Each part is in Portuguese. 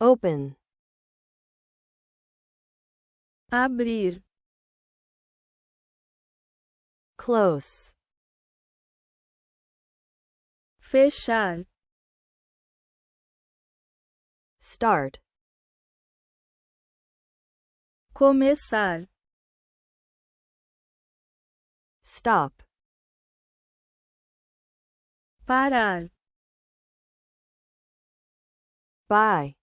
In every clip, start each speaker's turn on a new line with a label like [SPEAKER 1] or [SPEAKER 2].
[SPEAKER 1] open,
[SPEAKER 2] abrir,
[SPEAKER 1] close,
[SPEAKER 2] fechar,
[SPEAKER 1] start,
[SPEAKER 2] começar,
[SPEAKER 1] stop,
[SPEAKER 2] parar,
[SPEAKER 1] buy,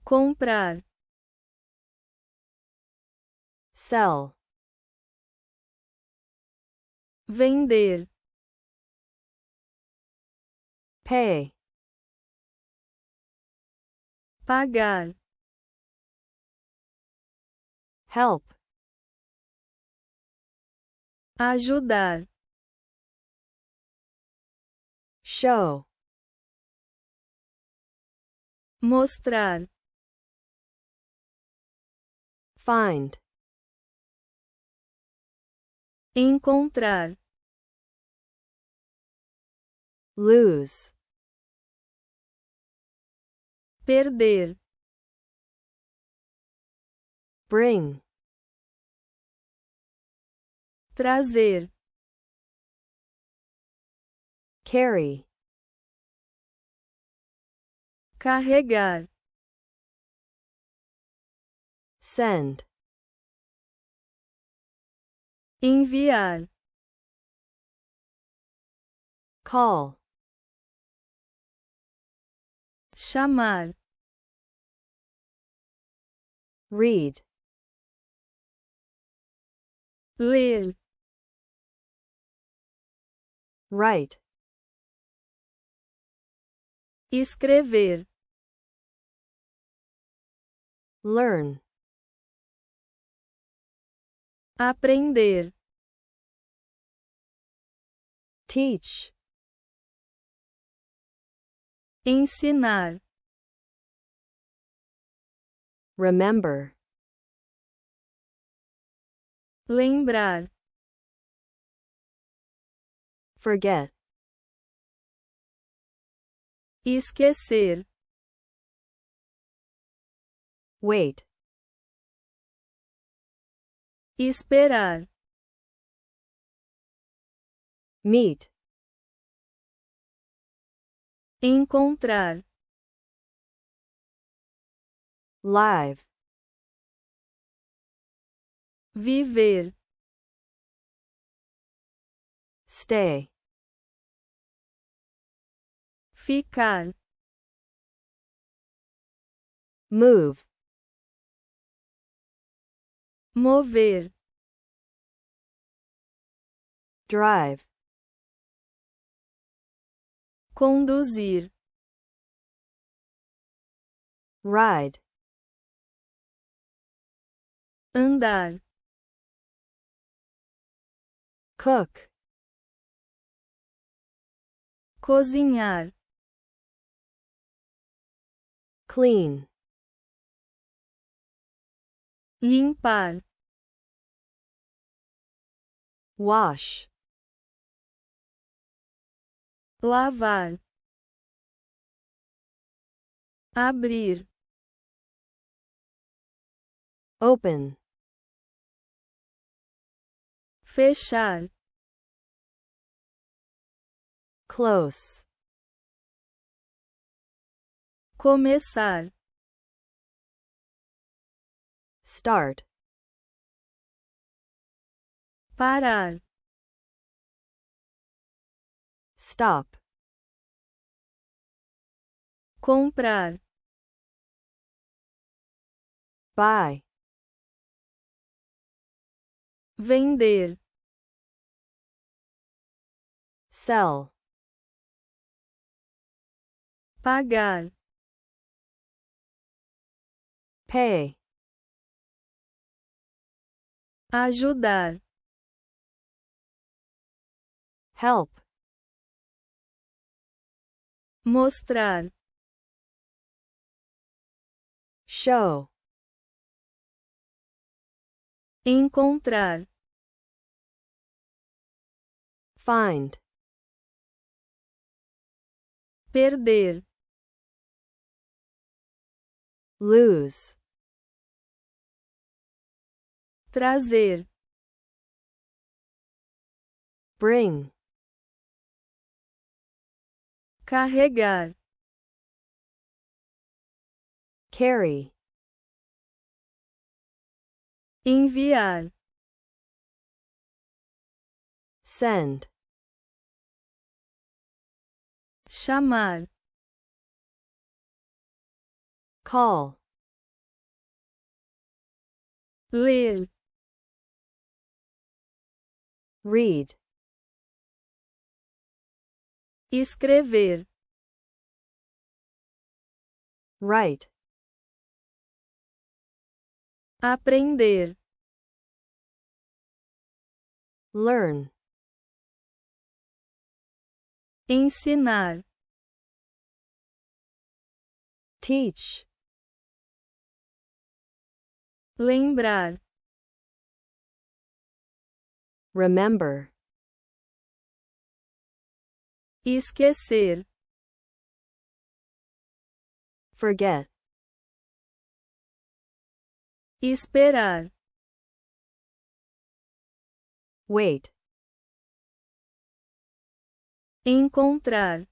[SPEAKER 2] comprar,
[SPEAKER 1] sell,
[SPEAKER 2] vender,
[SPEAKER 1] pay,
[SPEAKER 2] pagar,
[SPEAKER 1] help,
[SPEAKER 2] ajudar,
[SPEAKER 1] show,
[SPEAKER 2] mostrar,
[SPEAKER 1] find,
[SPEAKER 2] encontrar,
[SPEAKER 1] lose,
[SPEAKER 2] perder,
[SPEAKER 1] bring,
[SPEAKER 2] trazer,
[SPEAKER 1] carry,
[SPEAKER 2] carregar,
[SPEAKER 1] send,
[SPEAKER 2] enviar,
[SPEAKER 1] call,
[SPEAKER 2] chamar,
[SPEAKER 1] read,
[SPEAKER 2] ler,
[SPEAKER 1] write,
[SPEAKER 2] escrever,
[SPEAKER 1] learn,
[SPEAKER 2] aprender,
[SPEAKER 1] teach,
[SPEAKER 2] ensinar,
[SPEAKER 1] remember,
[SPEAKER 2] lembrar,
[SPEAKER 1] forget,
[SPEAKER 2] esquecer,
[SPEAKER 1] wait,
[SPEAKER 2] esperar,
[SPEAKER 1] meet,
[SPEAKER 2] encontrar,
[SPEAKER 1] live,
[SPEAKER 2] viver,
[SPEAKER 1] stay,
[SPEAKER 2] ficar,
[SPEAKER 1] move,
[SPEAKER 2] mover,
[SPEAKER 1] drive,
[SPEAKER 2] conduzir,
[SPEAKER 1] ride,
[SPEAKER 2] andar,
[SPEAKER 1] cook,
[SPEAKER 2] cozinhar,
[SPEAKER 1] clean,
[SPEAKER 2] limpar,
[SPEAKER 1] wash,
[SPEAKER 2] lavar, abrir,
[SPEAKER 1] open,
[SPEAKER 2] fechar,
[SPEAKER 1] close,
[SPEAKER 2] começar,
[SPEAKER 1] start,
[SPEAKER 2] parar,
[SPEAKER 1] stop,
[SPEAKER 2] comprar,
[SPEAKER 1] buy,
[SPEAKER 2] vender,
[SPEAKER 1] sell,
[SPEAKER 2] pagar,
[SPEAKER 1] pay,
[SPEAKER 2] ajudar,
[SPEAKER 1] help,
[SPEAKER 2] mostrar,
[SPEAKER 1] show,
[SPEAKER 2] encontrar,
[SPEAKER 1] find,
[SPEAKER 2] perder,
[SPEAKER 1] lose,
[SPEAKER 2] trazer,
[SPEAKER 1] bring,
[SPEAKER 2] carregar,
[SPEAKER 1] carry,
[SPEAKER 2] enviar,
[SPEAKER 1] send,
[SPEAKER 2] chamar,
[SPEAKER 1] call,
[SPEAKER 2] ler,
[SPEAKER 1] read,
[SPEAKER 2] escrever,
[SPEAKER 1] write,
[SPEAKER 2] aprender,
[SPEAKER 1] learn,
[SPEAKER 2] ensinar,
[SPEAKER 1] teach,
[SPEAKER 2] lembrar,
[SPEAKER 1] remember,
[SPEAKER 2] esquecer,
[SPEAKER 1] forget,
[SPEAKER 2] esperar,
[SPEAKER 1] wait,
[SPEAKER 2] encontrar,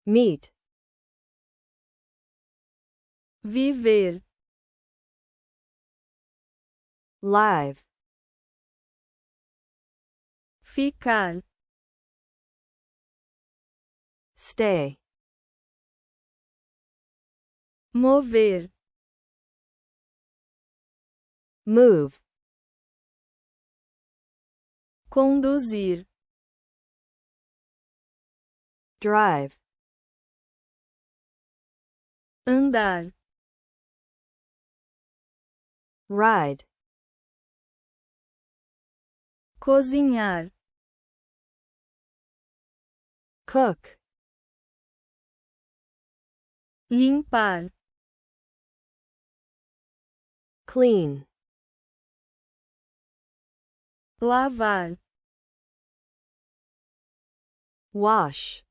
[SPEAKER 1] meet,
[SPEAKER 2] viver,
[SPEAKER 1] live,
[SPEAKER 2] ficar,
[SPEAKER 1] stay,
[SPEAKER 2] mover,
[SPEAKER 1] move,
[SPEAKER 2] conduzir,
[SPEAKER 1] drive,
[SPEAKER 2] andar,
[SPEAKER 1] ride,
[SPEAKER 2] cozinhar,
[SPEAKER 1] cook,
[SPEAKER 2] limpar,
[SPEAKER 1] clean,
[SPEAKER 2] lavar,
[SPEAKER 1] wash,